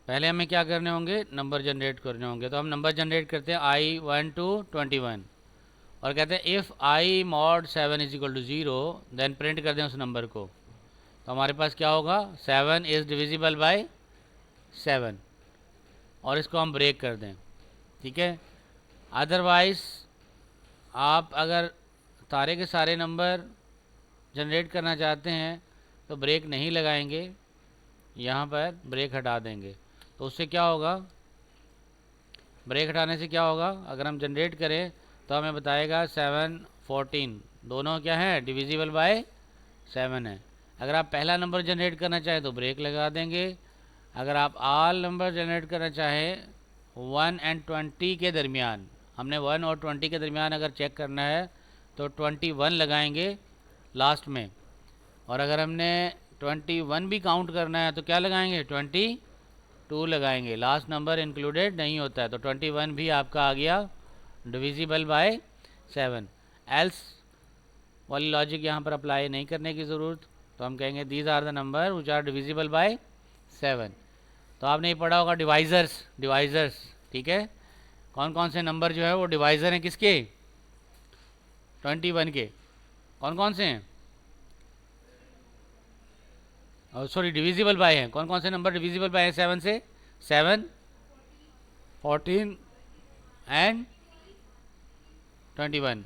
पहले हमें क्या करने होंगे, नंबर जनरेट करने होंगे। तो हम नंबर जनरेट करते हैं i1 to 21 और कहते हैं if i mod 7 is equal to 0 then print कर दें उस नंबर को। तो हमारे पास क्या होगा, 7 इज़ डिविजिबल बाय 7 और इसको हम ब्रेक कर दें, ठीक है। अदरवाइज़ आप अगर सारे के सारे नंबर जनरेट करना चाहते हैं तो ब्रेक नहीं लगाएंगे, यहाँ पर ब्रेक हटा देंगे। तो उससे क्या होगा, ब्रेक हटाने से क्या होगा, अगर हम जनरेट करें तो हमें बताएगा 7 14 दोनों क्या है, डिविजिबल बाय 7 है। अगर आप पहला नंबर जनरेट करना चाहें तो ब्रेक लगा देंगे। अगर आप ऑल नंबर जनरेट करना चाहें 1 और 20 के दरमियान, हमने 1 और 20 के दरमियान अगर चेक करना है तो 21 लगाएंगे लास्ट में। और अगर हमने 21 भी काउंट करना है तो क्या लगाएंगे, 22 लगाएंगे। लास्ट नंबर इंक्लूडेड नहीं होता है, तो 21 भी आपका आ गया डिविजिबल बाय 7। एल्स वाली लॉजिक यहाँ पर अप्लाई नहीं करने की ज़रूरत। तो हम कहेंगे these are the number which are divisible by 7। तो आपने ये पढ़ा होगा डिवाइज़र्स, डिवाइज़र्स, ठीक है। कौन कौन से नंबर जो है वो डिवाइज़र हैं किसके, 21 के, कौन कौन से हैं, और सॉरी डिविजिबल बाय हैं, कौन कौन से नंबर डिविजिबल बाय हैं 7 से, 7 14 एंड 21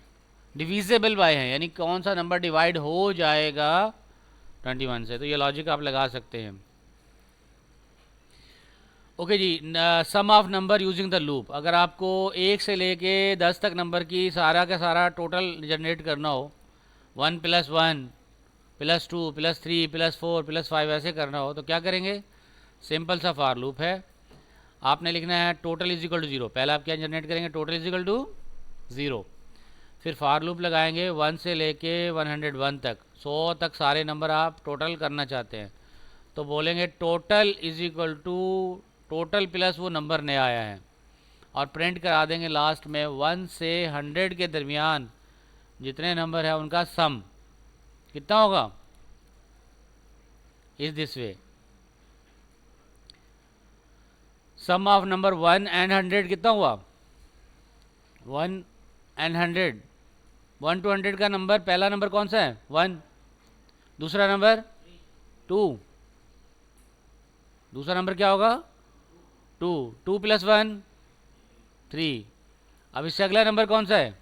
डिविजिबल बाय हैं, यानी कौन सा नंबर डिवाइड हो जाएगा 21 से। तो ये लॉजिक आप लगा सकते हैं। ओके जी, sum of number using the loop. अगर आपको 1 से लेके 10 तक नंबर की सारा का सारा टोटल जनरेट करना हो, 1 + 1 + 2 + 3 + 4 + 5 ऐसे करना हो तो क्या करेंगे, सिंपल सा फॉर लूप है। आपने लिखना है टोटल इज इक्वल टू 0। पहले आप क्या जनरेट करेंगे, टोटल इज इक्वल टू 0। फिर फॉर लूप लगाएंगे 1 से लेके 101 तक, 100 तक सारे नंबर आप टोटल करना चाहते हैं। तो बोलेंगे total is equal to total plus वो नंबर नया आया है, और प्रिंट करा देंगे लास्ट में 1 से 100 के दरमियान जितने नंबर है उनका सम कितना होगा, is this way. Sum of number 1 और 100 कितना हुआ, 1 और 100। 1 to 100 का नंबर, पहला नंबर कौन सा है, 1, दूसरा नंबर 2, दूसरा नंबर क्या होगा 2, 2 + 1 3। अब इससे अगला नंबर कौन सा है,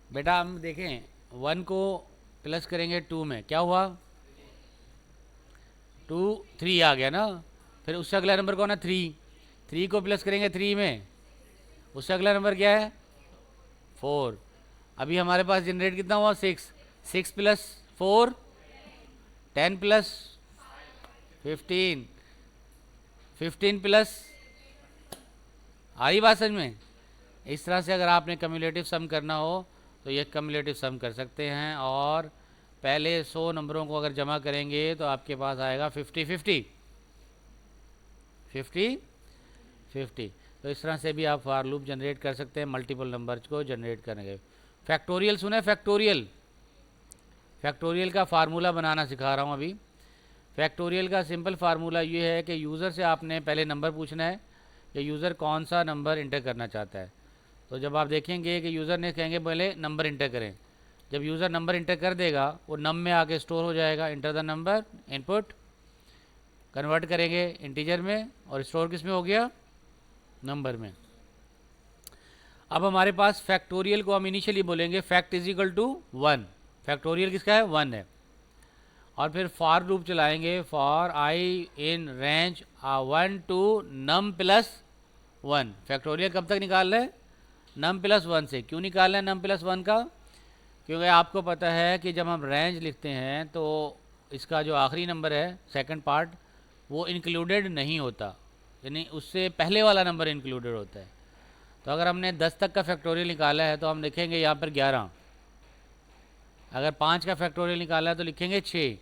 बेटा हम देखें 1 को प्लस करेंगे 2 में क्या हुआ, 2 3 आ गया ना। फिर उससे अगला नंबर कौन है 3, 3 को प्लस करेंगे 3 में, उससे अगला नंबर क्या है 4। अभी हमारे पास जनरेट कितना हुआ 6, 6 + 4 10 + 15, 15 प्लस, आ रही बात समझ में। इस तरह से अगर आपने कम्युलेटिव सम करना हो तो ये कम्युलेटिव सम कर सकते हैं, और पहले 100 नंबरों को अगर जमा करेंगे तो आपके पास आएगा 50 50 50 50। तो इस तरह से भी आप फॉर लूप जनरेट कर सकते हैं मल्टीपल नंबर्स को जनरेट करने के। फैक्टोरियल सुना है, फैक्टोरियल, फैक्टोरियल का फार्मूला बनाना सिखा रहा हूँ अभी। फैक्टोरियल का सिंपल फार्मूला ये है कि यूज़र से आपने पहले नंबर पूछना है कि यूज़र कौन सा नंबर इंटर करना चाहता है। तो जब आप देखेंगे कि यूज़र ने कहेंगे पहले नंबर इंटर करें, जब यूज़र नंबर इंटर कर देगा वो नम में आके स्टोर हो जाएगा। Enter the number, input, convert करेंगे इंटीजर में और स्टोर किस में हो गया, नंबर में। अब हमारे पास फैक्टोरियल को हम इनिशियली बोलेंगे fact is equal to 1, factorial किसका है 1 है। और फिर फॉर लूप चलाएंगे, for i in range 1 to num + 1। Factorial कब तक निकाल रहे हैं, num + 1 से। क्यों निकाल रहे हैं num + 1 का, क्योंकि आपको पता है कि जब हम रेंज लिखते हैं तो इसका जो आखिरी नंबर है सेकंड पार्ट वो इंक्लूडेड नहीं होता, यानी उससे पहले वाला नंबर इंक्लूडेड होता है। तो अगर हमने 10 तक का फैक्टोरियल निकाला है तो हम लिखेंगे यहाँ पर 11। अगर 5 का फैक्टोरियल निकाला है तो लिखेंगे 6।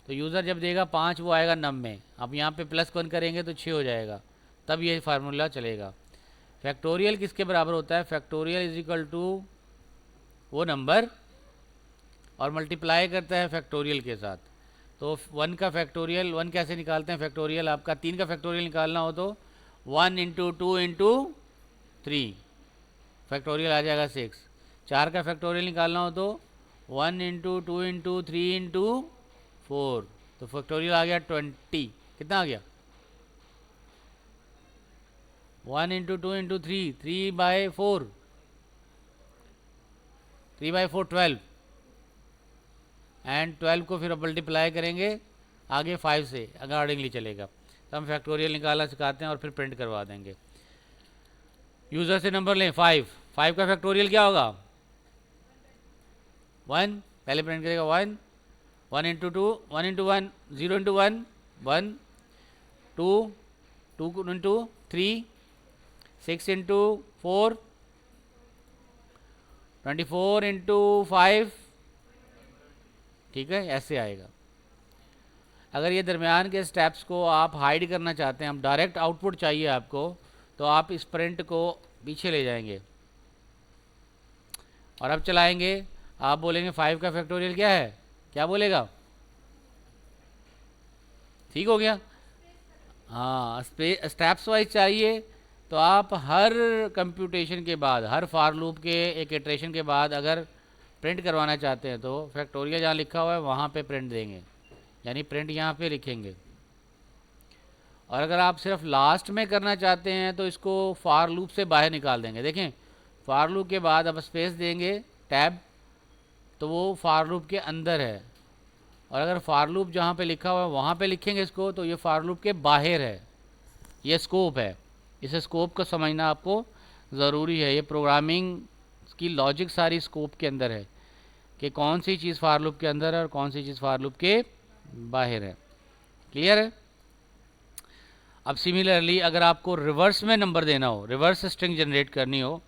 तो यूज़र जब देगा 5 वो आएगा नम में, अब यहाँ पे +1 करेंगे तो 6 हो जाएगा, तब ये फार्मूला चलेगा। फैक्टोरियल किसके बराबर होता है, फैक्टोरियल इज इक्वल टू वो नंबर और मल्टीप्लाई करता है फैक्टोरियल के साथ। तो 1 का फैक्टोरियल, 1 कैसे निकालते हैं फैक्टोरियल, आपका 3 का फैक्टोरियल निकालना हो तो 1 इंटू 2 इंटू 3 फैक्टोरियल आ जाएगा 6। 4 का फैक्टोरियल निकालना हो तो 1 इंटू 2 इंटू 3 इंटू 4, तो फैक्टोरियल आ गया 20। कितना आ गया? 1 इंटू 2 इंटू 3, 3/4, 3/4 12, एंड 12 को फिर मल्टीप्लाई करेंगे आगे 5 से, अकॉर्डिंगली चलेगा। तो हम फैक्टोरियल निकालना सिखाते हैं और फिर प्रिंट करवा देंगे। यूज़र से नंबर लें 5, 5 का फैक्टोरियल क्या होगा? 1, पहले प्रिंट करेगा 1, 1 into 2, 1 into 1, 0 into 1, 1, 2, 2 into 3, 6 into 4, 24 into 5, ठीक है, ऐसे आएगा। अगर ये दरमियान के स्टेप्स को आप हाइड करना चाहते हैं, हम डायरेक्ट आउटपुट चाहिए आपको, तो आप इस प्रिंट को पीछे ले जाएंगे और अब चलाएंगे। आप बोलेंगे 5 का फैक्टोरियल क्या है, क्या बोलेगा? ठीक हो गया। हाँ, स्टेप्स वाइज चाहिए तो आप हर कंप्यूटेशन के बाद, हर फॉर लूप के एक इटरेशन के बाद अगर प्रिंट करवाना चाहते हैं तो फैक्टोरियल जहाँ लिखा हुआ है वहाँ पे प्रिंट देंगे, यानी प्रिंट यहाँ पे लिखेंगे। और अगर आप सिर्फ लास्ट में करना चाहते हैं तो इसको फॉर लूप से बाहर निकाल देंगे। देखें, फॉर लूप के बाद अब स्पेस देंगे टैब, तो वो फॉर लूप के अंदर है। और अगर फॉर लूप जहाँ पे लिखा हुआ है वहाँ पे लिखेंगे इसको, तो ये फॉर लूप के बाहर है, ये स्कोप है। इस स्कोप को समझना आपको ज़रूरी है। ये प्रोग्रामिंग की लॉजिक सारी स्कोप के अंदर है कि कौन सी चीज़ फॉर लूप के अंदर है और कौन सी चीज़ फॉर लूप के बाहर है। क्लियर है? अब सिमिलरली अगर आपको रिवर्स में नंबर देना हो, रिवर्स स्ट्रिंग जनरेट करनी हो,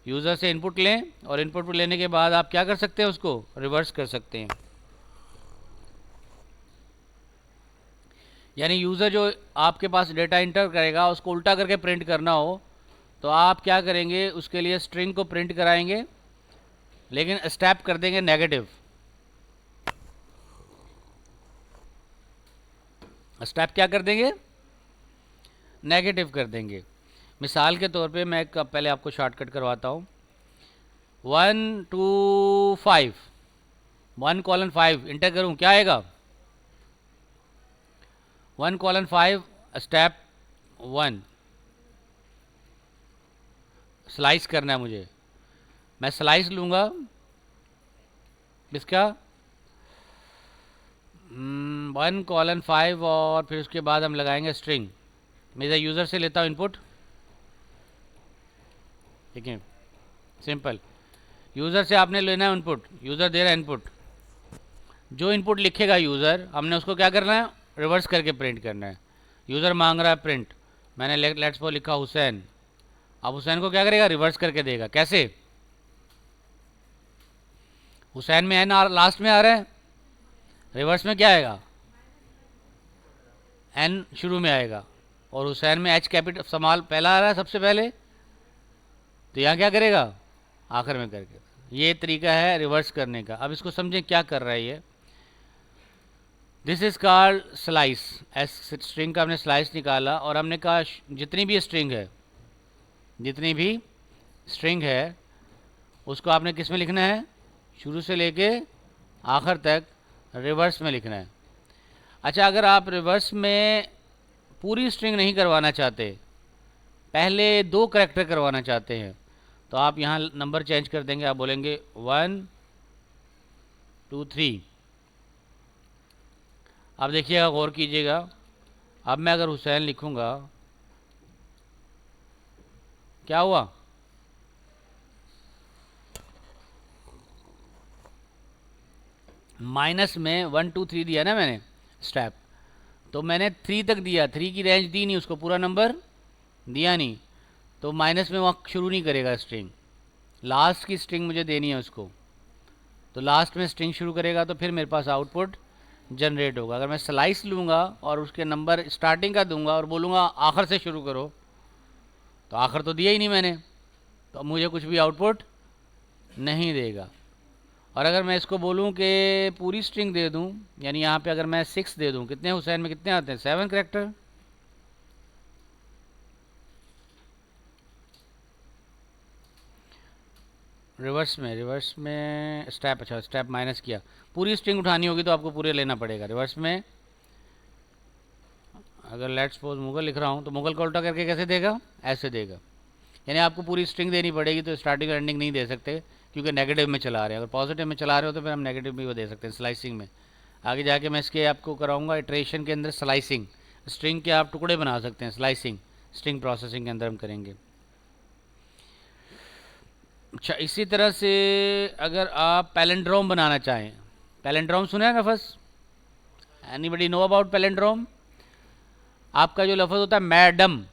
यूज़र से इनपुट लें और इनपुट लेने के बाद आप क्या कर सकते हैं, उसको रिवर्स कर सकते हैं। यानी यूज़र जो आपके पास डेटा इंटर करेगा उसको उल्टा करके प्रिंट करना हो तो आप क्या करेंगे, उसके लिए स्ट्रिंग को प्रिंट कराएंगे लेकिन स्टेप कर देंगे नेगेटिव। स्टेप क्या कर देंगे? नेगेटिव कर देंगे। मिसाल के तौर पे मैं पहले आपको शॉर्टकट करवाता हूँ। 1 2 5, 1:5 इंटर करूँ, क्या आएगा? 1:5 स्टेप 1 स्लाइस करना है मुझे। मैं स्लाइस लूँगा इसका 1:5 और फिर उसके बाद हम लगाएंगे स्ट्रिंग। मेरा यूज़र से लेता हूँ इनपुट, ठीक है, सिंपल। यूज़र से आपने लेना है इनपुट, यूज़र दे रहा है इनपुट, जो इनपुट लिखेगा यूज़र हमने उसको क्या करना है, रिवर्स करके प्रिंट करना है। यूज़र मांग रहा है प्रिंट, मैंने लेट्स सपोज लिखा हुसैन, अब हुसैन को क्या करेगा, रिवर्स करके देगा। कैसे? हुसैन में एन लास्ट में आ रहा है, रिवर्स में क्या आएगा, एन शुरू में आएगा, और हुसैन में एच कैपिटल स्मॉल पहला आ रहा है सबसे पहले, तो यहाँ क्या करेगा, आखिर में करके। ये तरीका है रिवर्स करने का। अब इसको समझें क्या कर रहा है ये। This is called slice. S string का हमने स्लाइस निकाला और हमने कहा जितनी भी स्ट्रिंग है उसको आपने किस में लिखना है, शुरू से लेके आखिर तक रिवर्स में लिखना है। अच्छा, अगर आप रिवर्स में पूरी स्ट्रिंग नहीं करवाना चाहते, पहले 2 करैक्टर करवाना चाहते हैं, तो आप यहाँ नंबर चेंज कर देंगे। आप बोलेंगे 1 2 3। अब देखिएगा, गौर कीजिएगा, अब मैं अगर हुसैन लिखूँगा क्या हुआ, माइनस में 1 2 3 दिया ना मैंने स्टेप, तो मैंने 3 तक दिया, 3 की रेंज दी नहीं, उसको पूरा नंबर दिया नहीं, तो माइनस में वहाँ शुरू नहीं करेगा स्ट्रिंग। लास्ट की स्ट्रिंग मुझे देनी है उसको, तो लास्ट में स्ट्रिंग शुरू करेगा, तो फिर मेरे पास आउटपुट जनरेट होगा। अगर मैं स्लाइस लूँगा और उसके नंबर स्टार्टिंग का दूंगा और बोलूँगा आखिर से शुरू करो, तो आखिर तो दिया ही नहीं मैंने, तो मुझे कुछ भी आउटपुट नहीं देगा। और अगर मैं इसको बोलूँ कि पूरी स्ट्रिंग दे दूँ, यानी यहाँ पे अगर मैं 6 दे दूँ, कितने हुसैन में कितने आते हैं? 7 करेक्टर। रिवर्स में स्टेप, अच्छा स्टेप माइनस किया, पूरी स्ट्रिंग उठानी होगी तो आपको पूरे लेना पड़ेगा। रिवर्स में अगर लेट्स सपोज मुगल लिख रहा हूँ तो मुगल को उल्टा करके कैसे देगा? ऐसे देगा। यानी आपको पूरी स्ट्रिंग देनी पड़ेगी, तो स्टार्टिंग और एंडिंग नहीं दे सकते क्योंकि नेगेटिव में चला रहे हैं। अगर पॉजिटिव में चला रहे हो तो फिर हम नेगेटिव भी वो दे सकते हैं स्लाइसिंग में। आगे जाके मैं इसके आपको कराऊंगा इटरेशन के अंदर स्लाइसिंग, स्ट्रिंग के आप टुकड़े बना सकते हैं, स्लाइसिंग स्ट्रिंग प्रोसेसिंग के अंदर हम करेंगे। अच्छा, इसी तरह से अगर आप पैलेंड्रोम बनाना चाहें, पैलेंड्रोम सुना है लफ्ज़? Anybody know about palindrome? आपका जो लफ्ज़ होता है मैडम,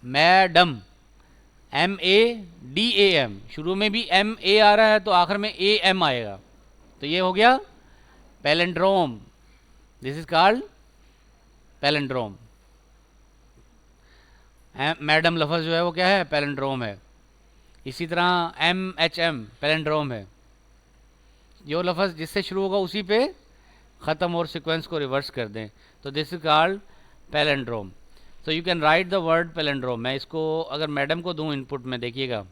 मैडम MADAM, शुरू में भी MA आ रहा है तो आखिर में AM आएगा, तो ये हो गया palindrome. This is called palindrome. Madam लफ्ज़ जो है वो क्या है? पैलेंड्रोम है। इसी तरह MHM पैलेंड्रोम है, जो लफ्ज़ जिससे शुरू होगा उसी पे ख़त्म और सीक्वेंस को रिवर्स कर दें, तो this is called palindrome. So you can write the word palindrome. मैं इसको अगर मैडम को दूं इनपुट में, देखिएगा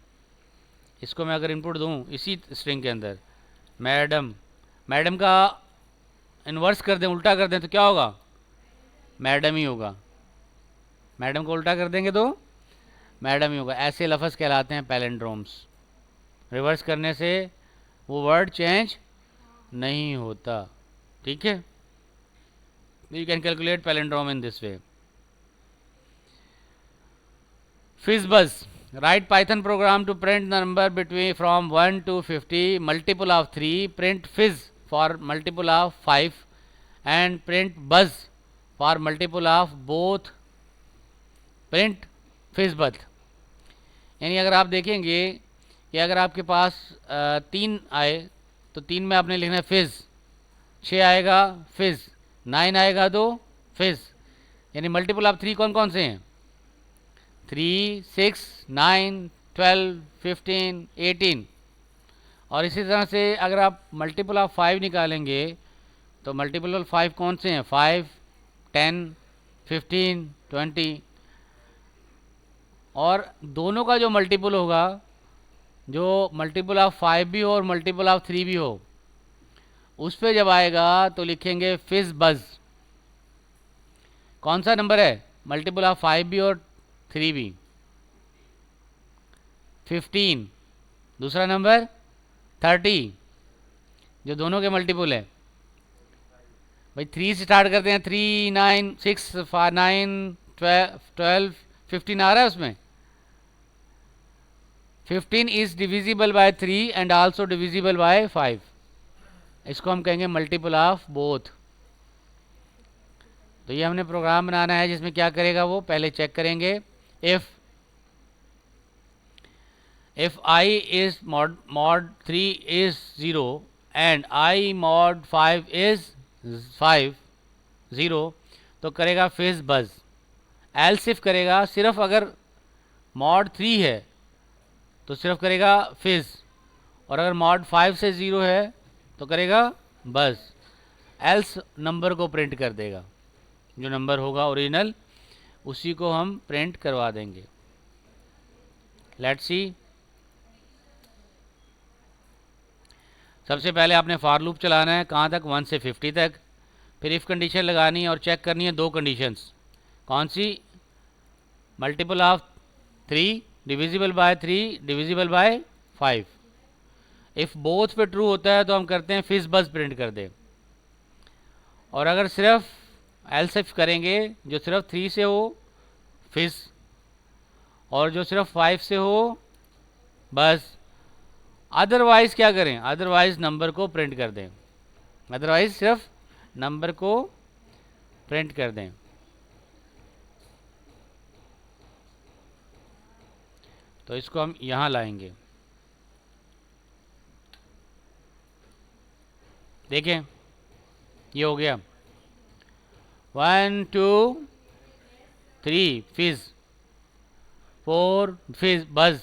इसको मैं अगर इनपुट दूं इसी स्ट्रिंग के अंदर, मैडम, मैडम का इन्वर्स कर दें, उल्टा कर दें तो क्या होगा? मैडम ही होगा। मैडम को उल्टा कर देंगे तो मैडम ही होगा। ऐसे लफ्ज़ कहलाते हैं पैलेंड्रोम्स। रिवर्स करने से वो वर्ड चेंज नहीं होता, ठीक है? You can calculate palindrome in this way. FizzBuzz, write Python program to print the number between from 1 to 50, multiple of 3, print fizz for multiple of 5 and print buzz for multiple of both, print FizzBuzz। यानी अगर आप देखेंगे कि अगर आपके पास 3 आए तो 3 में आपने लिखना है फिज़, 6 आएगा फिज़, 9 आएगा तो फिज़। यानी मल्टीपल ऑफ 3 कौन कौन से हैं? 3, 6, 9, 12, 15, 18। और इसी तरह से अगर आप मल्टीपल ऑफ 5 निकालेंगे तो मल्टीपल ऑफ 5 कौन से हैं? 5, 10, 15, 20। और दोनों का जो मल्टीपल होगा, जो मल्टीपल ऑफ 5 भी हो और मल्टीपल ऑफ 3 भी हो, उस पर जब आएगा तो लिखेंगे FizzBuzz। कौन सा नंबर है? मल्टीपल ऑफ 5 भी और 3 भी। 15, दूसरा नंबर 30, जो दोनों के मल्टीपल है। भाई 3 से स्टार्ट करते हैं, 3, 9, 6, 9, 12, 15 आ रहा है उसमें। 15 is divisible by 3 and also divisible by 5। इसको हम कहेंगे मल्टीपल ऑफ बोथ। तो ये हमने प्रोग्राम बनाना है जिसमें क्या करेगा वो, पहले चेक करेंगे if I is mod 3 is 0 and I mod 5 is 5 0, तो करेगा FizzBuzz। एल्स इफ करेगा सिर्फ अगर mod 3 है तो सिर्फ करेगा फिज़, और अगर mod 5 से 0 है तो करेगा बज़। एल्स नंबर को प्रिंट कर देगा, जो नंबर होगा ओरिजिनल उसी को हम प्रिंट करवा देंगे। Let's see. सबसे पहले आपने फॉर लूप चलाना है, कहाँ तक? 1 से 50 तक। फिर इफ़ कंडीशन लगानी है और चेक करनी है दो कंडीशंस। कौन सी? Multiple of 3 divisible by 3 divisible by 5। If both पे ट्रू होता है तो हम करते हैं FizzBuzz प्रिंट कर दे। और अगर सिर्फ एल्स इफ करेंगे, जो सिर्फ 3 से हो फिज़ और जो सिर्फ 5 से हो बस। अदरवाइज़ क्या करें? अदरवाइज़ नंबर को प्रिंट कर दें, अदरवाइज़ सिर्फ नंबर को प्रिंट कर दें। तो इसको हम यहाँ लाएंगे। देखें ये हो गया 1 2 3 fizz, 4 FizzBuzz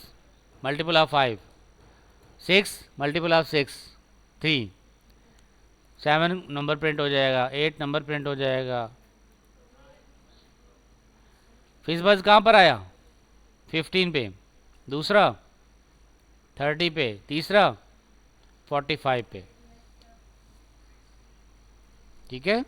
multiple of 5, 6 multiple of 6, 3, 7 number print हो जाएगा, 8 नंबर प्रिंट हो जाएगा। फिश बज कहाँ पर आया? 15 पे, दूसरा 30 पे, तीसरा 45 पे। ठीक है,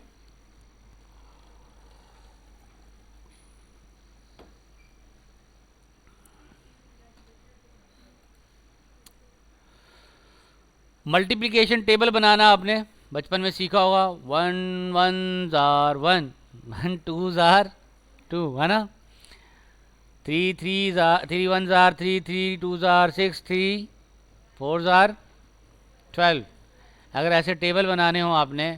मल्टीप्लिकेशन टेबल बनाना आपने बचपन में सीखा होगा। 1 1 जार 1, 1 2 जार 2, है ना। 3 3 जार 3 1 जार 3, 3 2 जार 6, 3 4 जार 12। अगर ऐसे टेबल बनाने हो आपने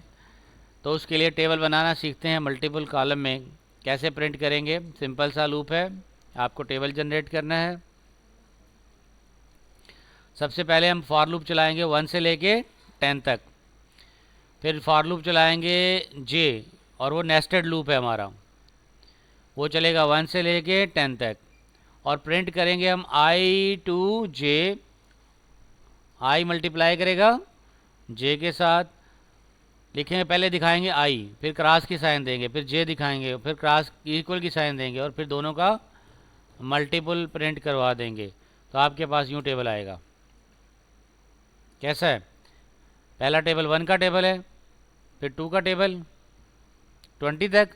तो उसके लिए टेबल बनाना सीखते हैं। मल्टीपल कॉलम में कैसे प्रिंट करेंगे? सिंपल सा लूप है, आपको टेबल जनरेट करना है। सबसे पहले हम फॉर लूप चलाएंगे 1 से लेके 10 तक, फिर फॉर लूप चलाएंगे जे, और वो नेस्टेड लूप है हमारा, वो चलेगा 1 से लेके 10 तक। और प्रिंट करेंगे हम आई टू जे, आई मल्टीप्लाई करेगा जे के साथ, लिखेंगे पहले दिखाएंगे आई, फिर क्रॉस की साइन देंगे, फिर जे दिखाएंगे, फिर क्रॉस इक्वल की साइन देंगे, और फिर दोनों का मल्टीपल प्रिंट करवा देंगे। तो आपके पास यूँ टेबल आएगा। कैसा है? पहला टेबल 1 का टेबल है, फिर 2 का टेबल 20 तक,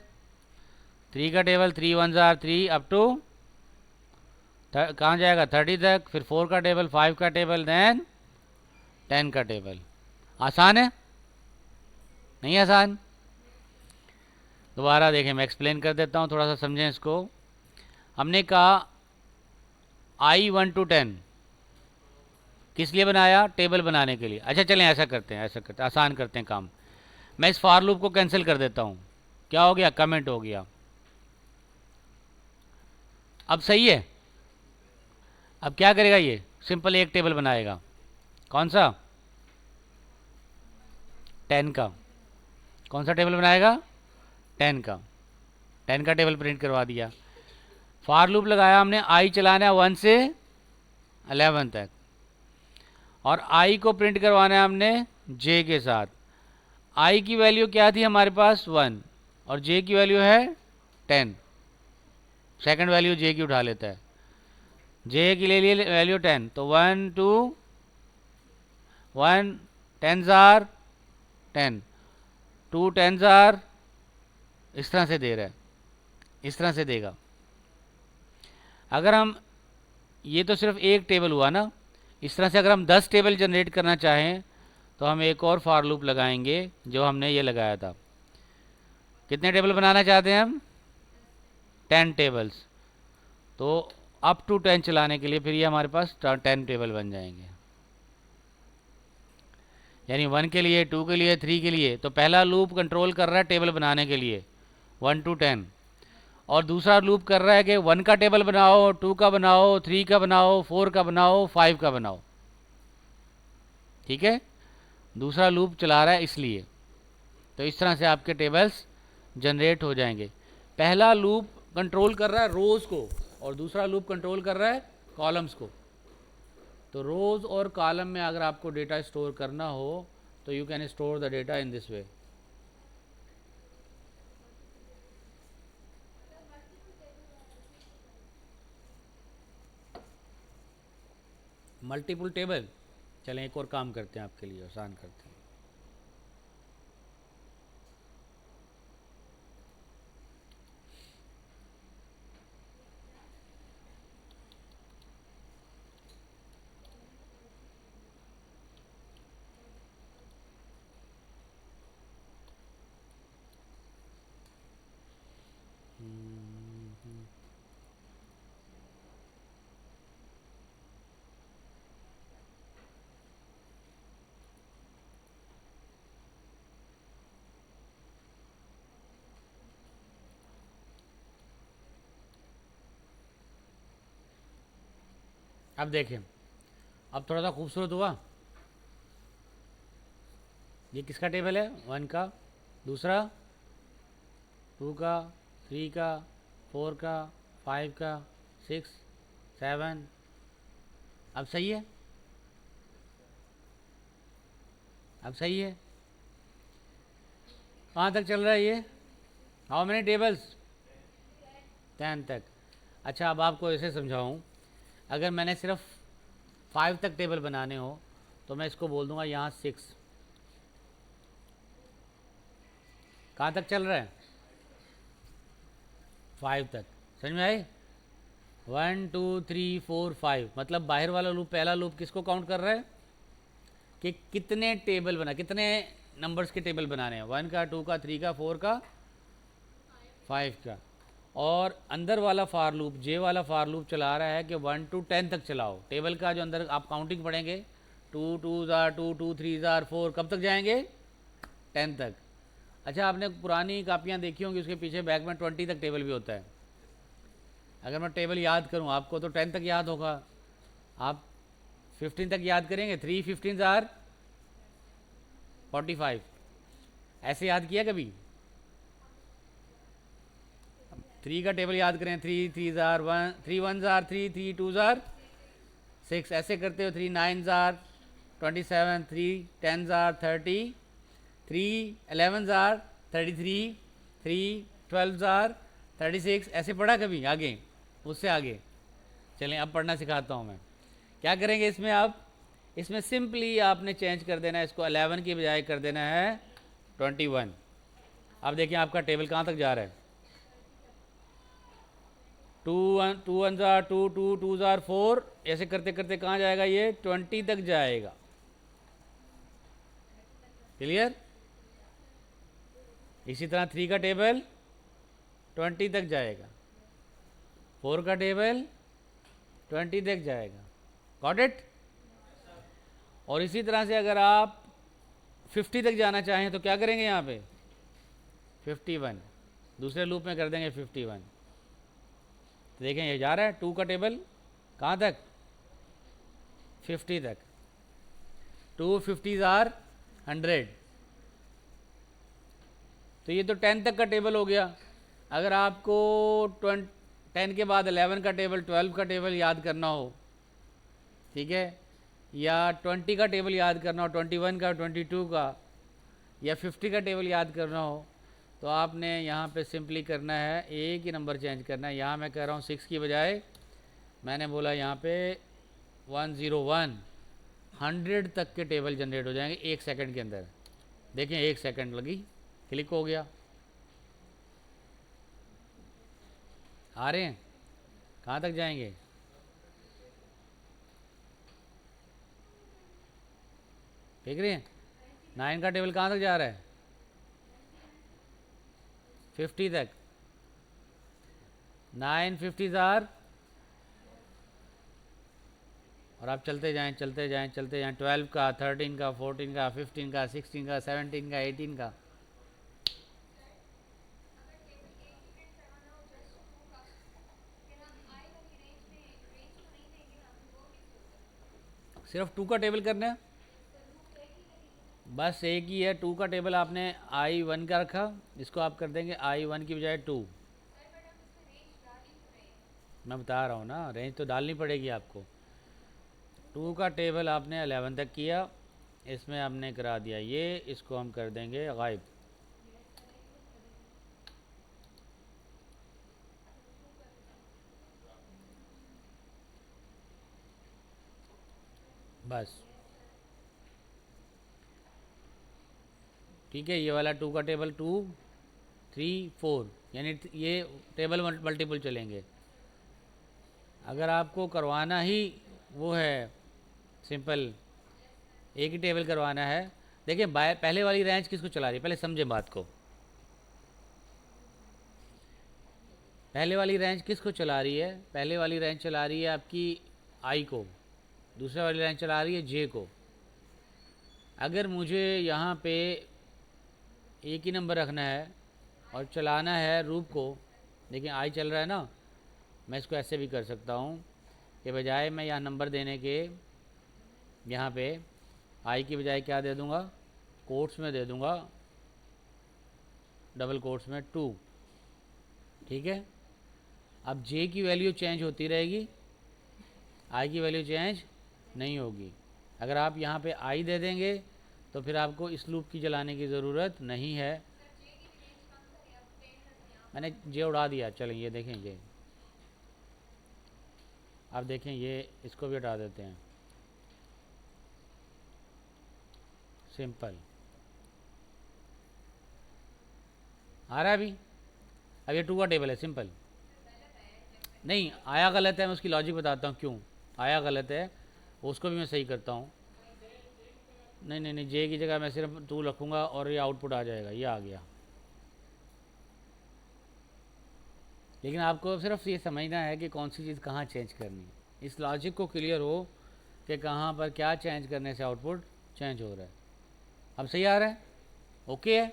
3 का टेबल 3 1 जार 3 अप टू कहाँ जाएगा 30 तक, फिर 4 का टेबल, 5 का टेबल, देन 10 का टेबल। आसान है? नहीं आसान? दोबारा देखें, मैं एक्सप्लेन कर देता हूँ, थोड़ा सा समझें इसको। हमने कहा आई 1 to 10 किस लिए बनाया? टेबल बनाने के लिए। अच्छा चलें ऐसा करते हैं, ऐसा करते हैं, आसान करते हैं काम। मैं इस फॉर लूप को कैंसिल कर देता हूँ। क्या हो गया? कमेंट हो गया। अब सही है? अब क्या करेगा ये? सिंपल एक टेबल बनाएगा। कौन सा? 10 का। कौन सा टेबल बनाएगा? 10 का। 10 का टेबल प्रिंट करवा दिया। फॉर लूप लगाया हमने, आई चलाना है 1 से 11 तक, और आई को प्रिंट करवाना है हमने जे के साथ। आई की वैल्यू क्या थी हमारे पास? 1, और जे की वैल्यू है 10। सेकंड वैल्यू जे की उठा लेता है, जे की ले लिए वैल्यू 10, तो 1 2 1 10 जार 10, 2 10 जार, इस तरह से दे रहा है, इस तरह से देगा। अगर हम, ये तो सिर्फ एक टेबल हुआ ना, इस तरह से अगर हम 10 टेबल जनरेट करना चाहें तो हम एक और फॉर लूप लगाएंगे जो हमने ये लगाया था। कितने टेबल बनाना चाहते हैं हम? 10 टेबल्स। तो अप टू 10 चलाने के लिए फिर ये हमारे पास 10 टेबल बन जाएंगे, यानी 1 के लिए, 2 के लिए, 3 के लिए। तो पहला लूप कंट्रोल कर रहा है टेबल बनाने के लिए 1 to 10, और दूसरा लूप कर रहा है कि 1 का टेबल बनाओ, 2 का बनाओ, 3 का बनाओ, 4 का बनाओ, 5 का बनाओ। ठीक है, दूसरा लूप चला रहा है इसलिए। तो इस तरह से आपके टेबल्स जनरेट हो जाएंगे। पहला लूप कंट्रोल कर रहा है रोज़ को, और दूसरा लूप कंट्रोल कर रहा है कॉलम्स को। तो रोज़ और कॉलम में अगर आपको डेटा स्टोर करना हो तो you can store the data in this way. Multiple table, चलें एक और काम करते हैं आपके लिए, आसान करते हैं। अब देखें, अब थोड़ा सा खूबसूरत हुआ। ये किसका टेबल है? 1 का, दूसरा 2 का, 3 का, 4 का, 5 का, 6 7। अब सही है? अब सही है। कहाँ तक चल रहा है ये? How many tables? 10 तक। अच्छा, अब आपको ऐसे समझाऊँ, अगर मैंने सिर्फ 5 तक टेबल बनाने हो तो मैं इसको बोल दूंगा यहाँ 6। कहाँ तक चल रहा है? 5 तक। समझ में आई? 1 2 3 4 5, मतलब बाहर वाला लूप, पहला लूप किसको काउंट कर रहा है कि कितने टेबल बना, कितने नंबर्स के टेबल बनाने हैं, 1 का, 2 का, 3 का, 4 का, 5 का। और अंदर वाला फार लूप, जे वाला फार लूप चला रहा है कि 1 to 10 तक चलाओ। टेबल का जो अंदर आप काउंटिंग पढ़ेंगे, 2 2s are 2 2 3s are 4, कब तक जाएंगे? 10 तक। अच्छा, आपने पुरानी कापियाँ देखी होंगी, उसके पीछे बैक में 20 तक टेबल भी होता है। अगर मैं टेबल याद करूँ आपको तो 10 तक याद होगा, आप 15 तक याद करेंगे। 3 15s are 45, ऐसे याद किया कभी? 3 का टेबल याद करें, 3 3s are 1, 3 1s are 3, 3 2s are 6, ऐसे करते हो। 3 9s are 27, 3 10s are 30, 3 11s are 33, 3 12s are 36, ऐसे पढ़ा कभी? आगे, उससे आगे चलें, अब पढ़ना सिखाता हूँ मैं। क्या करेंगे इसमें? आप इसमें सिंपली आपने चेंज कर देना है, इसको 11 की बजाय कर देना है 21। अब देखिए आपका टेबल कहाँ तक जा रहा है। 2 1s are 2, 2 2s are 4, ऐसे करते करते कहाँ जाएगा ये? 20 तक जाएगा। क्लियर? इसी तरह 3 का टेबल 20 तक जाएगा, 4 का टेबल 20 तक जाएगा। Got it? और इसी तरह से अगर आप 50 तक जाना चाहें तो क्या करेंगे? यहाँ पे 51, दूसरे लूप में कर देंगे 51। तो देखें ये जा रहा है 2 का टेबल कहाँ तक? 50 तक। 2 50s are 100। तो ये तो 10 तक का टेबल हो गया। अगर आपको 10 के बाद 11 का टेबल, 12 का टेबल याद करना हो, ठीक है, या 20 का टेबल याद करना हो, 21 का, 22 का, या 50 का टेबल याद करना हो, तो आपने यहाँ पे सिंपली करना है, एक ही नंबर चेंज करना है। यहाँ मैं कह रहा हूँ 6 की बजाय मैंने बोला यहाँ पे 101, 100 तक के टेबल जनरेट हो जाएंगे 1 सेकंड के अंदर। देखें 1 सेकंड लगी, क्लिक हो गया। आ रहे हैं? कहाँ तक जाएंगे? देख रहे हैं 9 का टेबल कहाँ तक जा रहा है? 50 तक। 9 50s are, और आप चलते जाएं चलते जाएं चलते जाएं, 12 का, 13 का, 14 का, 15 का, 16 का, 17 का, 18 का। सिर्फ 2 का टेबल करना है, बस एक ही है। 2 का टेबल आपने I1 का रखा, इसको आप कर देंगे I1 की बजाय 2। मैं बता रहा हूँ ना, रेंज तो डालनी पड़ेगी आपको। 2 का टेबल आपने 11 तक किया, इसमें हमने करा दिया ये, इसको हम कर देंगे गायब। बस ठीक है, ये वाला 2 का टेबल 2 3 4, यानी ये टेबल मल्टीपल चलेंगे। अगर आपको करवाना ही वो है सिंपल, एक ही टेबल करवाना है। देखिए पहले वाली रेंज किसको चला रही है, पहले समझे बात को। पहले वाली रेंज किसको चला रही है? पहले वाली रेंज चला रही है आपकी आई को, दूसरे वाली रेंज चला रही है जे को। अगर मुझे यहाँ पे एक ही नंबर रखना है और चलाना है रूप को, देखिए आई चल रहा है ना, मैं इसको ऐसे भी कर सकता हूँ कि बजाय मैं यहाँ नंबर देने के, यहाँ पे आई की बजाय क्या दे दूँगा? कोट्स में दे दूँगा, डबल कोट्स में 2। ठीक है, अब जे की वैल्यू चेंज होती रहेगी, आई की वैल्यू चेंज नहीं होगी। अगर आप यहाँ पे आई दे देंगे तो फिर आपको इस लूप की जलाने की ज़रूरत नहीं है। मैंने जे उड़ा दिया। चलें ये देखें, ये आप देखें, ये इसको भी हटा देते हैं। सिंपल आ रहा है अभी। अब ये 2 का टेबल है, सिंपल। नहीं आया गलत है, मैं उसकी लॉजिक बताता हूँ क्यों आया गलत है, उसको भी मैं सही करता हूँ। नहीं नहीं नहीं, जे की जगह मैं सिर्फ 2 रखूँगा और ये आउटपुट आ जाएगा, ये आ गया। लेकिन आपको सिर्फ ये समझना है कि कौन सी चीज़ कहाँ चेंज करनी है। इस लॉजिक को क्लियर हो कि कहाँ पर क्या चेंज करने से आउटपुट चेंज हो रहा है। अब सही आ रहा है, ओके है।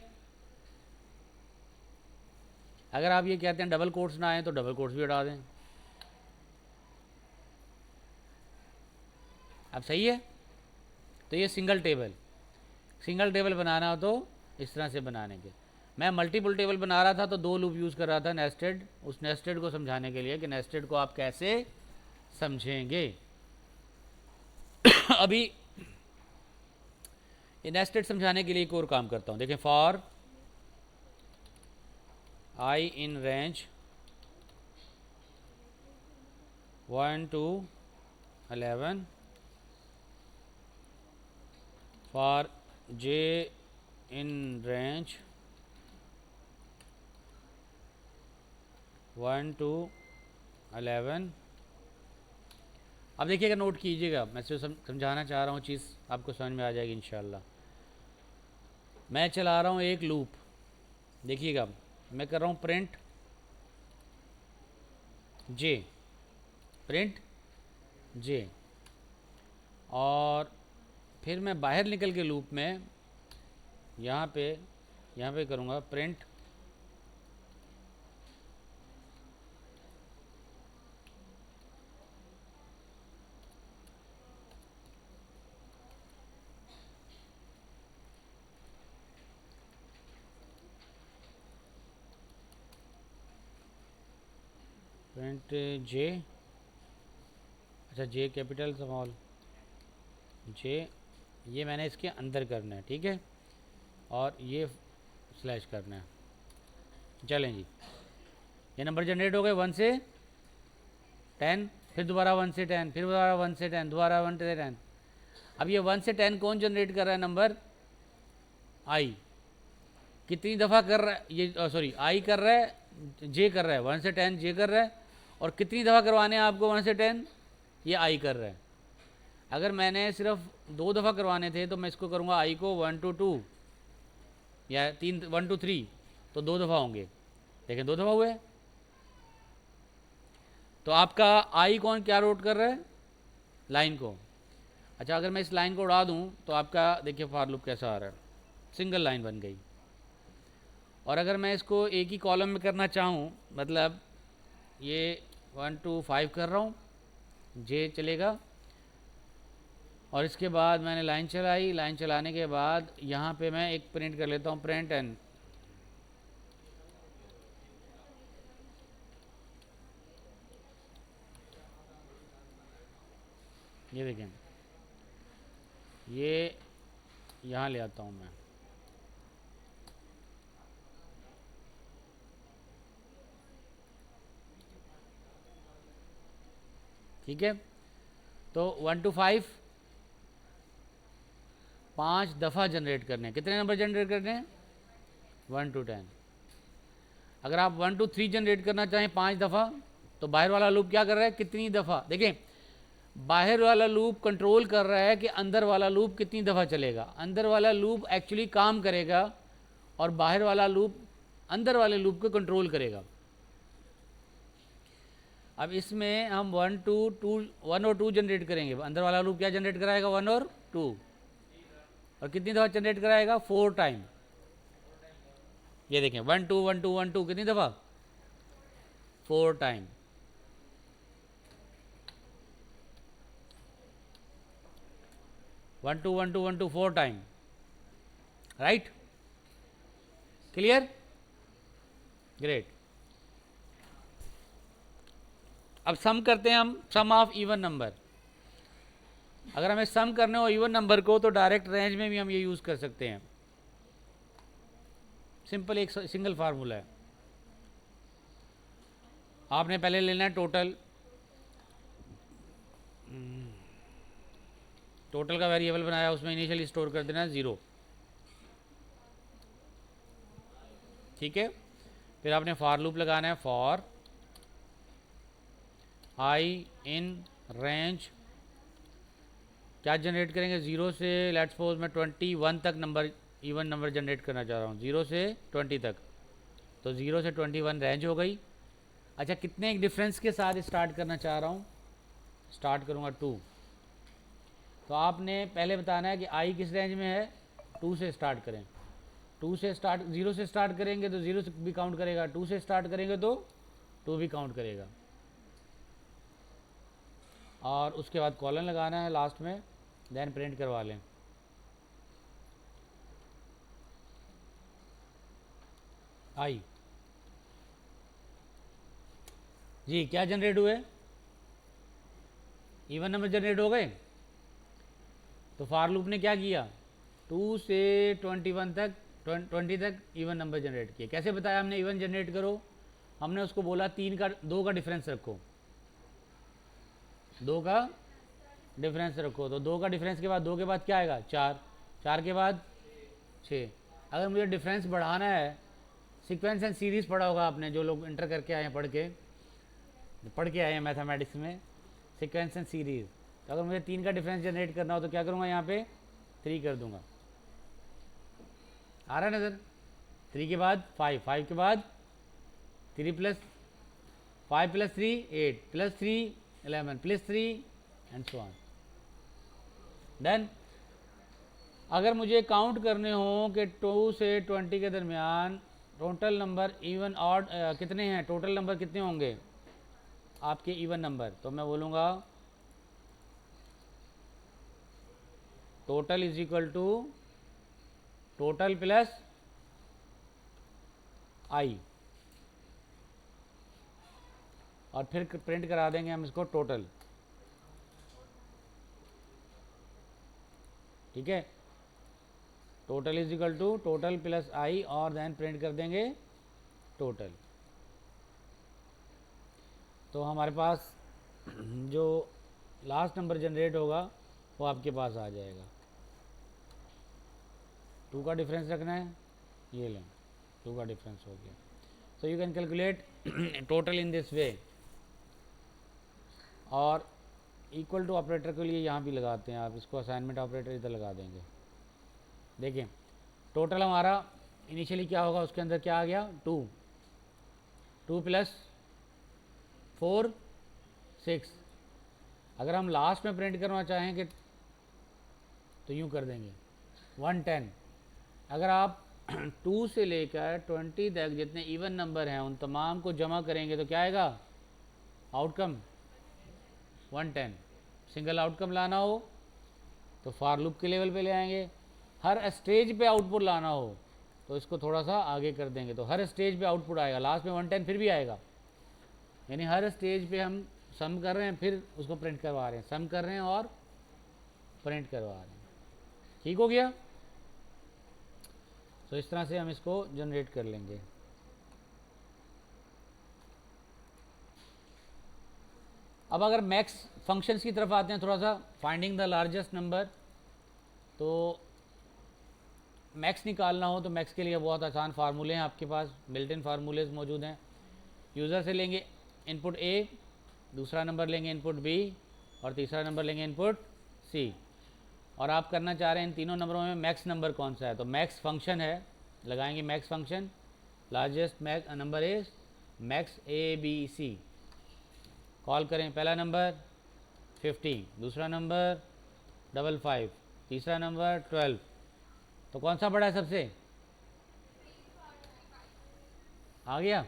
अगर आप ये कहते हैं डबल कोट्स ना आए तो डबल कोट्स भी हटा दें। अब सही है। तो ये सिंगल टेबल बनाना हो तो इस तरह से बनाने के। मैं मल्टीपल टेबल बना रहा था तो 2 लूप यूज़ कर रहा था नेस्टेड, उस नेस्टेड को समझाने के लिए कि नेस्टेड को आप कैसे समझेंगे। अभी ये नेस्टेड समझाने के लिए एक और काम करता हूँ। देखें, for i in range 1 to 11 for J in range 1 to 11। अब देखिएगा, नोट कीजिएगा, मैं सिर्फ समझाना चाह रहा हूँ, चीज़ आपको समझ में आ जाएगी इंशाल्लाह। मैं चला रहा हूँ एक लूप, देखिएगा मैं कर रहा हूँ प्रिंट जे, और फिर मैं बाहर निकल के लूप में यहाँ पे करूँगा प्रिंट जे। अच्छा, जे कैपिटल स्मॉल जे, ये मैंने इसके अंदर करना है, ठीक है, और ये स्लैश करना है। चलें जी, ये नंबर जनरेट हो गए 1 से 10, फिर दोबारा 1 से 10, फिर दोबारा 1 से 10, दोबारा 1 से 10। अब ये 1 से 10 कौन जनरेट कर रहा है? नंबर आई। कितनी दफ़ा कर रहा है ये? सॉरी, आई कर रहा है, जे कर रहा है, 1 से 10 जे कर रहा है, और कितनी दफ़ा करवाने हैं आपको 1 से 10? ये आई कर रहा है। अगर मैंने सिर्फ 2 दफ़ा करवाने थे तो मैं इसको करूँगा आई को 1 to 2 या 1 to 3, तो 2 दफ़ा होंगे। देखें 2 दफ़ा हुए। तो आपका आई कौन क्या रोट कर रहा है? लाइन को। अच्छा, अगर मैं इस लाइन को उड़ा दूं तो आपका देखिए फॉर लूप कैसा आ रहा है, सिंगल लाइन बन गई। और अगर मैं इसको एक ही कॉलम में करना चाहूँ, मतलब ये 1 to 5 कर रहा हूँ, जे चलेगा, और इसके बाद मैंने लाइन चलाई, लाइन चलाने के बाद यहाँ पे मैं एक प्रिंट कर लेता हूँ, प्रिंट एन। ये देखें, ये यहाँ ले आता हूँ मैं, ठीक है। तो 1 to 5 5 दफ़ा जनरेट करने हैं। कितने नंबर जनरेट करने हैं? 1 to 10। अगर आप 1 to 3 जनरेट करना चाहें 5 दफ़ा, तो बाहर वाला लूप क्या कर रहा है? कितनी दफ़ा? देखें, बाहर वाला लूप कंट्रोल कर रहा है कि अंदर वाला लूप कितनी दफ़ा चलेगा। अंदर वाला लूप एक्चुअली काम करेगा और बाहर वाला लूप अंदर वाले लूप को कंट्रोल करेगा। अब इसमें हम 1 और 2 जनरेट करेंगे। अंदर वाला लूप क्या जनरेट कराएगा? 1 और 2। और कितनी दफ़ा जनरेट कराएगा? 4 टाइम। ये देखें, 1 2 1 2 1 2 कितनी दफ़ा? 4 time. 1 2 1 2 1 2 4 time, right? Clear? Great. अब सम करते हैं हम, सम ऑफ इवन नंबर। अगर हमें सम करने हो इवन नंबर को तो डायरेक्ट रेंज में भी हम ये यूज़ कर सकते हैं। सिंपल एक सिंगल फार्मूला है। आपने पहले लेना है टोटल, टोटल का वेरिएबल बनाया, उसमें इनिशियली स्टोर कर देना है 0, ठीक है। फिर आपने फॉर लूप लगाना है, फॉर आई इन रेंज, क्या जनरेट करेंगे 0 से, लेट्स सपोज मैं 21 तक नंबर, इवन नंबर जनरेट करना चाह रहा हूँ 0 से 20 तक, तो 0 से 21 रेंज हो गई। अच्छा, कितने एक डिफरेंस के साथ स्टार्ट करना चाह रहा हूँ, स्टार्ट करूँगा 2, तो आपने पहले बताना है कि आई किस रेंज में है, 2 से स्टार्ट करें। 2 से स्टार्ट, 0 से स्टार्ट करेंगे तो 0 से भी काउंट करेगा, 2 से स्टार्ट करेंगे तो 2 भी काउंट करेगा, और उसके बाद कॉलन लगाना है लास्ट में, देन प्रिंट करवा लें। आई जी क्या जनरेट हुए, इवन नंबर जनरेट हो गए। तो फॉर लूप ने क्या किया, 2 से 21 तक, 20 तक इवन नंबर जनरेट किए। कैसे बताया हमने इवन जनरेट करो, हमने उसको बोला 2 का डिफरेंस रखो, 2 का डिफरेंस रखो, तो 2 का डिफरेंस के बाद 2 के बाद क्या आएगा 4, 4 के बाद 6। अगर मुझे डिफरेंस बढ़ाना है, सीक्वेंस एंड सीरीज़ पढ़ा होगा आपने, जो लोग इंटर करके आए हैं, पढ़ के आए हैं मैथमेटिक्स में, सीक्वेंस एंड सीरीज़। तो अगर मुझे 3 का डिफरेंस जनरेट करना हो तो क्या करूँगा, यहाँ पे 3 कर दूंगा, आ रहा है नज़र। 3 के बाद 5, 5 के बाद 3 plus 5 plus 3 8 plus 3 11 plus 3 and so on, done. अगर मुझे काउंट करने हो कि 2 से 20 के दरमियान टोटल नंबर इवन ऑड कितने हैं, टोटल नंबर कितने होंगे आपके इवन नंबर, तो मैं बोलूँगा total is equal to total plus I, और फिर प्रिंट करा देंगे हम इसको टोटल, ठीक है। Total is equal to total plus I, और देन प्रिंट कर देंगे टोटल। तो हमारे पास जो लास्ट नंबर जनरेट होगा वो आपके पास आ जाएगा। 2 का डिफरेंस रखना है, ये लें 2 का डिफरेंस हो गया। So you can calculate total in this way. और इक्वल टू ऑपरेटर के लिए यहाँ भी लगाते हैं आप, इसको असाइनमेंट ऑपरेटर इधर लगा देंगे। देखिए टोटल हमारा इनिशियली क्या होगा, उसके अंदर क्या आ गया 2, 2 प्लस 4 6। अगर हम लास्ट में प्रिंट करना चाहें कि तो यूँ कर देंगे 110। अगर आप 2 से लेकर 20 तक जितने इवन नंबर हैं उन तमाम को जमा करेंगे तो क्या आएगा आउटकम 110। सिंगल आउटकम लाना हो तो फॉर लूप के लेवल पे ले आएंगे, हर स्टेज पे आउटपुट लाना हो तो इसको थोड़ा सा आगे कर देंगे, तो हर स्टेज पे आउटपुट आएगा, लास्ट में 110 फिर भी आएगा। यानी हर स्टेज पे हम सम कर रहे हैं फिर उसको प्रिंट करवा रहे हैं, सम कर रहे हैं और प्रिंट करवा रहे हैं। ठीक हो गया। तो इस तरह से हम इसको जनरेट कर लेंगे। अब अगर मैक्स फंक्शंस की तरफ आते हैं थोड़ा सा, फाइंडिंग द लार्जेस्ट नंबर, तो मैक्स निकालना हो तो मैक्स के लिए बहुत आसान फार्मूले हैं आपके पास, बिल्ट इन फार्मूलेज मौजूद हैं। यूज़र से लेंगे इनपुट ए, दूसरा नंबर लेंगे इनपुट बी, और तीसरा नंबर लेंगे इनपुट सी, और आप करना चाह रहे हैं इन तीनों नंबरों में मैक्स नंबर कौन सा है, तो मैक्स फंक्शन है, लगाएंगे max function, largest max number is max A B C. Call करें, पहला नंबर 50, दूसरा नंबर 55, तीसरा नंबर 12, तो कौन सा बड़ा है सबसे, आ गया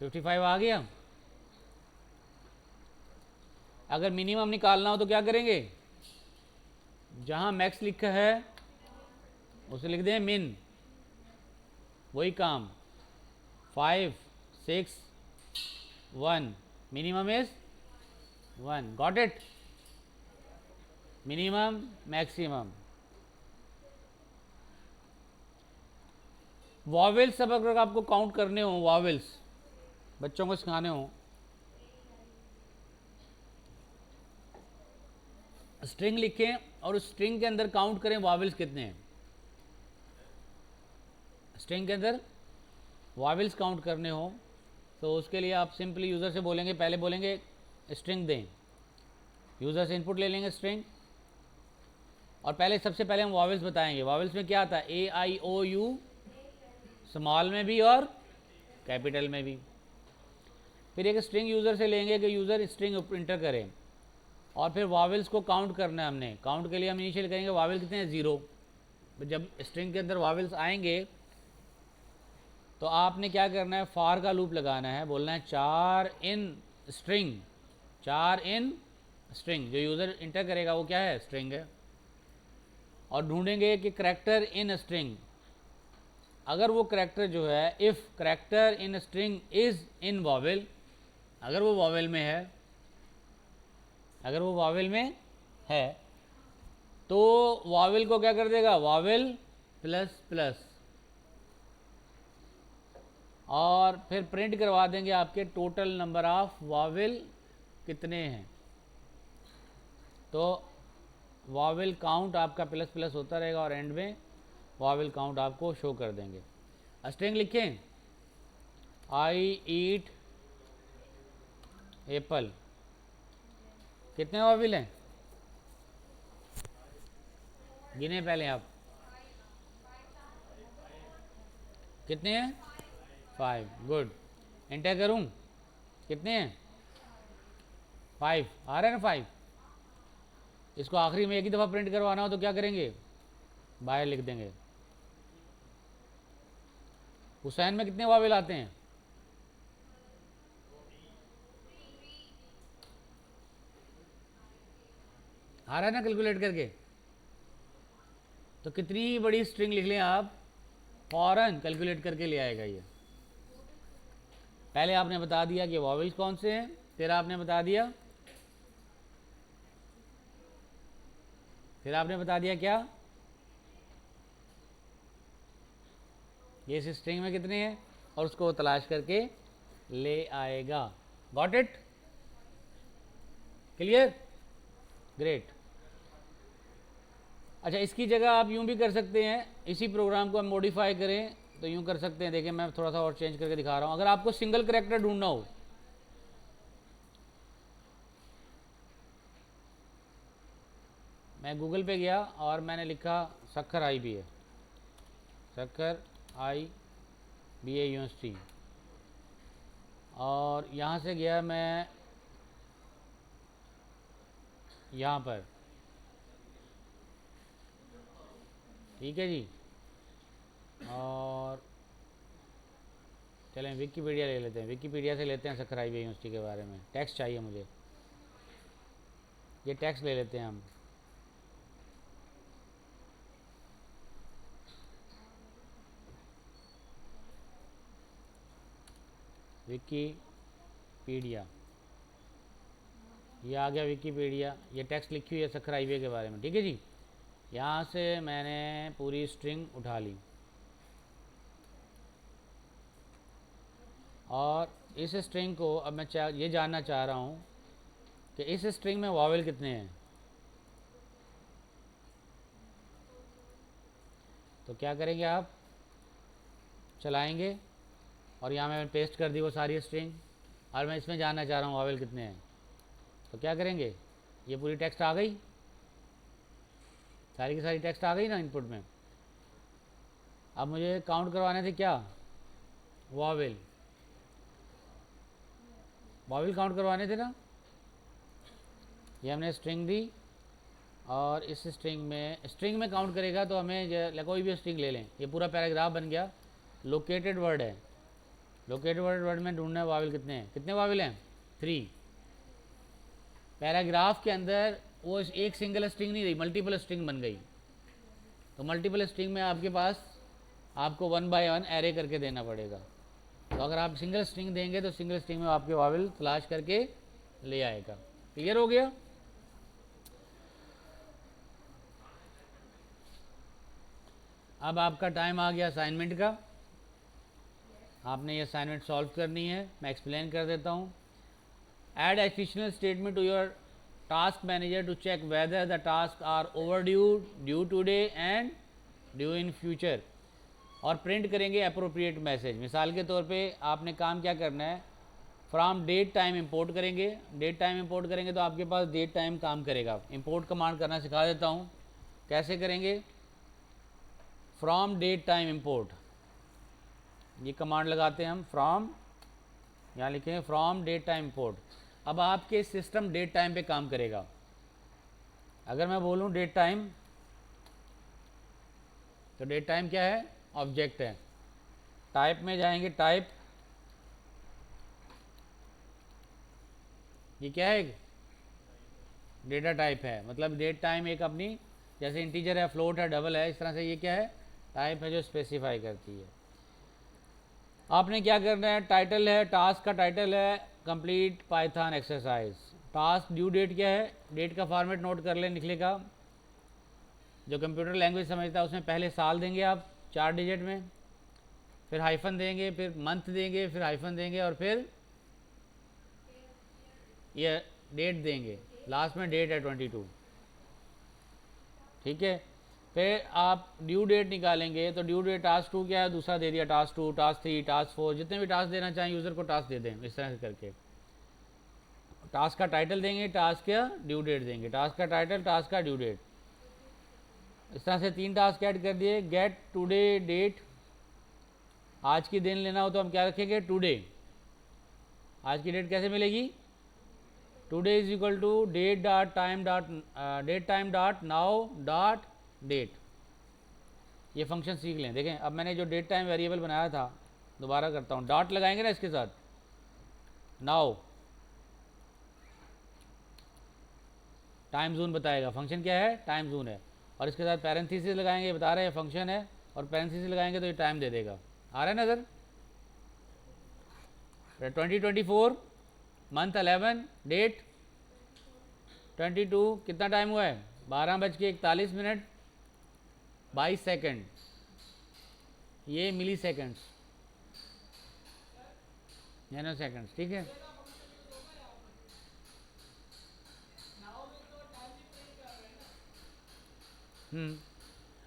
55 आ गया। अगर मिनिमम निकालना हो तो क्या करेंगे, जहां मैक्स लिखा है उसे लिख दें मिन, वही काम 5 6 1, minimum is 1, got it. Minimum, maximum. Vowels सब अगर आपको काउंट करने हो, वॉवेल्स बच्चों को सिखाने हो, स्ट्रिंग लिखें और उस स्ट्रिंग के अंदर काउंट करें वॉवेल्स कितने हैं। स्ट्रिंग के अंदर वॉवेल्स काउंट करने हो तो उसके लिए आप सिंपली यूज़र से बोलेंगे, पहले बोलेंगे स्ट्रिंग दें, यूज़र से इनपुट ले लेंगे स्ट्रिंग, और पहले सबसे पहले हम वॉवेल्स बताएंगे। वॉवेल्स में क्या आता है, ए आई ओ यू, स्मॉल में भी और कैपिटल में भी। फिर एक स्ट्रिंग यूज़र से लेंगे कि यूज़र स्ट्रिंग इंटर करें, और फिर वॉवेल्स को काउंट करना है हमने। काउंट के लिए हम इनिशियल करेंगे वॉवेल कितने हैं, 0। जब स्ट्रिंग के अंदर वॉवेल्स आएंगे तो आपने क्या करना है, फॉर का लूप लगाना है, बोलना है 4 इन स्ट्रिंग, 4 इन स्ट्रिंग। जो यूज़र इंटर करेगा वो क्या है, स्ट्रिंग है। और ढूंढेंगे कि करैक्टर इन स्ट्रिंग, अगर वो करैक्टर जो है, if character in string is in vowel, अगर वो वॉवेल में है, अगर वो वॉवेल में है तो वॉवेल को क्या कर देगा, वॉवेल प्लस प्लस, और फिर प्रिंट करवा देंगे आपके टोटल नंबर ऑफ वॉवेल कितने हैं। तो वॉवेल काउंट आपका प्लस प्लस होता रहेगा और एंड में वॉवेल काउंट आपको शो कर देंगे। स्ट्रिंग लिखें, आई ईट एप्पल, कितने वॉवेल हैं, गिने पहले आप, कितने हैं, 5। गुड, एंटर करूं, कितने हैं, 5 आ रहे हैं ना 5। इसको आखिरी में एक ही दफ़ा प्रिंट करवाना हो तो क्या करेंगे, बाहर लिख देंगे। हुसैन में कितने वावेल आते हैं, आ रहा है ना कैलकुलेट करके। तो कितनी बड़ी स्ट्रिंग लिख लें आप, फौरन कैलकुलेट करके ले आएगा ये। पहले आपने बता दिया कि वॉवेल्स कौन से हैं, फिर आपने बता दिया, क्या ये इस स्ट्रिंग में कितने हैं, और उसको तलाश करके ले आएगा। Got it, clear, great. अच्छा, इसकी जगह आप यूं भी कर सकते हैं, इसी प्रोग्राम को हम मॉडिफाई करें तो यूं कर सकते हैं। देखिए मैं थोड़ा सा और चेंज करके दिखा रहा हूं। अगर आपको सिंगल करैक्टर ढूंढना हो, मैं गूगल पे गया और मैंने लिखा Sukkur IBA, Sukkur IBA university, और यहाँ से गया मैं यहाँ पर, ठीक है जी। और चलें विकीपीडिया ले लेते हैं, विकीपीडिया से लेते हैं सक्खर IBA यूनिवर्सिटी के बारे में। टेक्स्ट चाहिए मुझे, ये टेक्स्ट ले लेते हैं हम। विकीपीडिया, ये आ गया विकीपीडिया, ये टेक्स्ट लिखी हुई है सक्खर IBA के बारे में, ठीक है जी। यहाँ से मैंने पूरी स्ट्रिंग उठा ली, और इस स्ट्रिंग को अब मैं ये जानना चाह रहा हूँ कि इस स्ट्रिंग में वॉवेल कितने हैं। तो क्या करेंगे आप, चलाएंगे और यहाँ मैंने पेस्ट कर दी वो सारी स्ट्रिंग, और मैं इसमें जानना चाह रहा हूँ वॉवेल कितने हैं। तो क्या करेंगे, ये पूरी टेक्स्ट आ गई, सारी की सारी टेक्स्ट आ गई ना इनपुट में। अब मुझे काउंट करवाने थे क्या, वॉवेल काउंट करवाने थे ना। ये हमने स्ट्रिंग दी, और इस स्ट्रिंग में काउंट करेगा तो हमें कोई भी स्ट्रिंग ले लें, ये पूरा पैराग्राफ बन गया। लोकेटेड वर्ड है, लोकेटेड वर्ड में ढूंढना है वावेल कितने हैं, कितने वावेल हैं, 3। पैराग्राफ के अंदर वो एक सिंगल स्ट्रिंग नहीं रही, मल्टीपल स्ट्रिंग बन गई। तो मल्टीपल स्ट्रिंग में आपके पास आपको 1 बाय 1 एरे करके देना पड़ेगा। तो अगर आप सिंगल स्ट्रिंग देंगे तो सिंगल स्ट्रिंग में आपके वावेल तलाश करके ले आएगा। क्लियर हो गया। अब आपका टाइम आ गया असाइनमेंट का। आपने ये असाइनमेंट सॉल्व करनी है। मैं एक्सप्लेन कर देता हूँ। Add additional statement to your task manager to check whether the task are over due today and due in future, और प्रिंट करेंगे अप्रोप्रिएट मैसेज। मिसाल के तौर पे आपने काम क्या करना है, फ्रॉम डेट टाइम इंपोर्ट करेंगे। डेट टाइम इंपोर्ट करेंगे तो आपके पास डेट टाइम काम करेगा। इंपोर्ट कमांड करना सिखा देता हूँ, कैसे करेंगे। फ्रॉम डेट टाइम इंपोर्ट, ये कमांड लगाते हैं हम। फ्रॉम, यहाँ लिखेंगे फ्रॉम डेट टाइम इंपोर्ट। अब आपके सिस्टम डेट टाइम पे काम करेगा। अगर मैं बोलूँ डेट टाइम, तो डेट टाइम क्या है, ऑब्जेक्ट है। टाइप में जाएंगे, टाइप, ये क्या है, डेटा टाइप है। मतलब डेट टाइम एक अपनी, जैसे इंटीजर है, फ्लोट है, डबल है, इस तरह से ये क्या है, टाइप है जो स्पेसिफाई करती है। आपने क्या करना है, टाइटल है, टास्क का टाइटल है complete Python exercise. Task due date क्या है, डेट का फॉर्मेट नोट कर लें, लिखने का। जो कंप्यूटर लैंग्वेज समझता है उसमें पहले साल देंगे आप 4 डिजिट में, फिर हाइफन देंगे, फिर मंथ देंगे, फिर हाइफन देंगे, और फिर ये डेट देंगे। लास्ट में डेट है 22, ठीक है। फिर आप ड्यू डेट निकालेंगे, तो ड्यू डेट टास्क 2 क्या है, दूसरा दे दिया टास्क 2, टास्क 3, टास्क 4, जितने भी टास्क देना चाहें यूज़र को टास्क दे दें, इस तरह से करके। टास्क का टाइटल देंगे, टास्क का ड्यू डेट देंगे, टास्क का टाइटल, टास्क का ड्यू डेट। इस तरह से 3 टास्क ऐड कर दिए। गेट टुडे डेट, आज की दिन लेना हो तो हम क्या रखेंगे, टुडे। आज की डेट कैसे मिलेगी, today is equal to date dot time dot now dot date. ये फंक्शन सीख लें। देखें अब मैंने जो डेट टाइम वेरिएबल बनाया था, दोबारा करता हूँ, डॉट लगाएंगे ना इसके साथ, नाउ टाइम जोन बताएगा। फंक्शन क्या है, टाइम जोन है, और इसके साथ पैरेंथेसिस लगाएंगे, बता रहे हैं फंक्शन है, और पैरेंथेसिस लगाएंगे तो ये टाइम दे देगा। आ रहा है नजर। 2024 मंथ 11 डेट 22, कितना टाइम हुआ है, 12:41 22 सेकेंड, ये मिली सेकेंड्स, नैनो सेकेंड्स, ठीक है।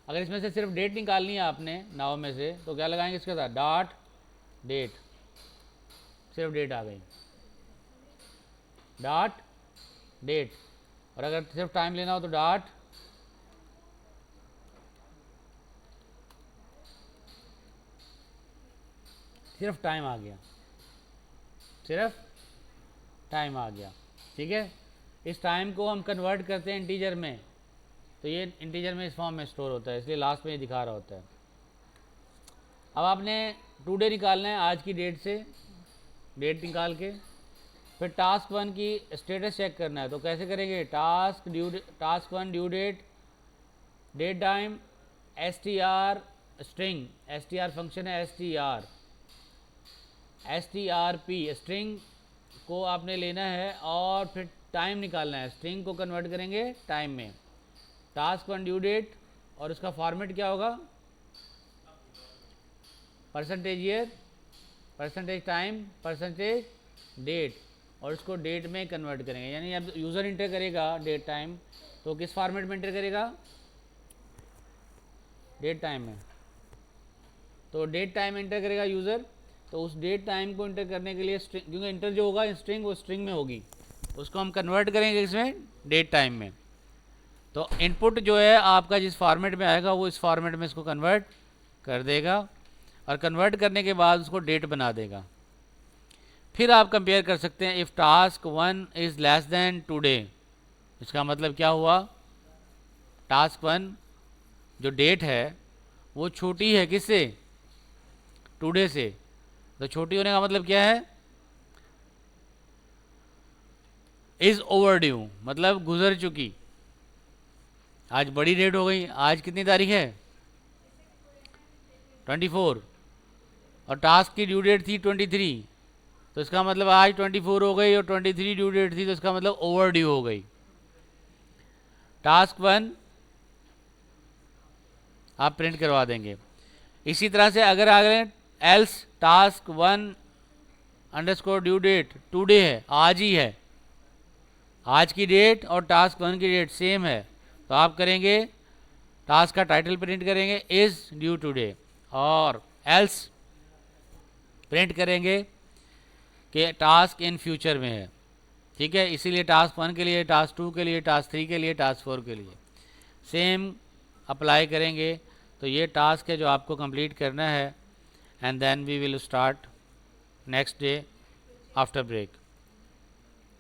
अगर इसमें से सिर्फ डेट निकालनी है आपने नाव में से, तो क्या लगाएंगे इसके साथ, डॉट डेट, सिर्फ डेट आ गई, डॉट डेट। और अगर सिर्फ टाइम लेना हो तो डॉट सिर्फ टाइम आ गया, सिर्फ टाइम आ गया, ठीक है। इस टाइम को हम कन्वर्ट करते हैं इंटीजर में, तो ये इंटीजर में इस फॉर्म में स्टोर होता है, इसलिए लास्ट में ये दिखा रहा होता है। अब आपने टुडे निकालना है, आज की डेट से डेट निकाल के, फिर टास्क 1 की स्टेटस चेक करना है। तो कैसे करेंगे, task 1 due date, date time, str string, str function है, strp स्ट्रिंग को आपने लेना है, और फिर टाइम निकालना है, स्ट्रिंग को कन्वर्ट करेंगे टाइम में। टास्क 1 ड्यू डेट, और उसका फॉर्मेट क्या होगा, percentage year, percentage time, percentage date, और उसको डेट में कन्वर्ट करेंगे। यानी अब यूज़र इंटर करेगा डेट टाइम, तो किस फॉर्मेट में इंटर करेगा, डेट टाइम में। तो डेट टाइम इंटर करेगा यूज़र, तो उस डेट टाइम को इंटर करने के लिए स्ट्रिंग, क्योंकि इंटर जो होगा स्ट्रिंग, वो स्ट्रिंग में होगी, उसको हम कन्वर्ट करेंगे इसमें, डेट टाइम में। तो इनपुट जो है आपका जिस फॉर्मेट में आएगा, वो इस फॉर्मेट में इसको कन्वर्ट कर देगा, और कन्वर्ट करने के बाद उसको डेट बना देगा। फिर आप कंपेयर कर सकते हैं, if task 1 is less than today, इसका मतलब क्या हुआ, टास्क 1 जो डेट है वो छोटी है किससे, टुडे से। तो छोटी होने का मतलब क्या है, इज़ ओवर ड्यू, मतलब गुजर चुकी। आज बड़ी डेट हो गई, आज कितनी तारीख है, 24, और टास्क की ड्यू डेट थी 23, तो इसका मतलब आज 24 हो गई और 23 ड्यू डेट थी, तो इसका मतलब ओवर ड्यू हो गई। टास्क 1 आप प्रिंट करवा देंगे। इसी तरह से अगर आगे else task 1 underscore due date today है, आज ही है, आज की डेट और टास्क 1 की डेट सेम है, तो आप करेंगे टास्क का टाइटल प्रिंट करेंगे इज ड्यू टुडे, और एल्स प्रिंट करेंगे कि टास्क इन फ्यूचर में है। ठीक है, इसीलिए टास्क 1 के लिए, टास्क 2 के लिए, टास्क 3 के लिए, टास्क 4 के लिए सेम अप्लाई करेंगे। तो ये टास्क है जो आपको कंप्लीट करना है, and then we will start next day after break.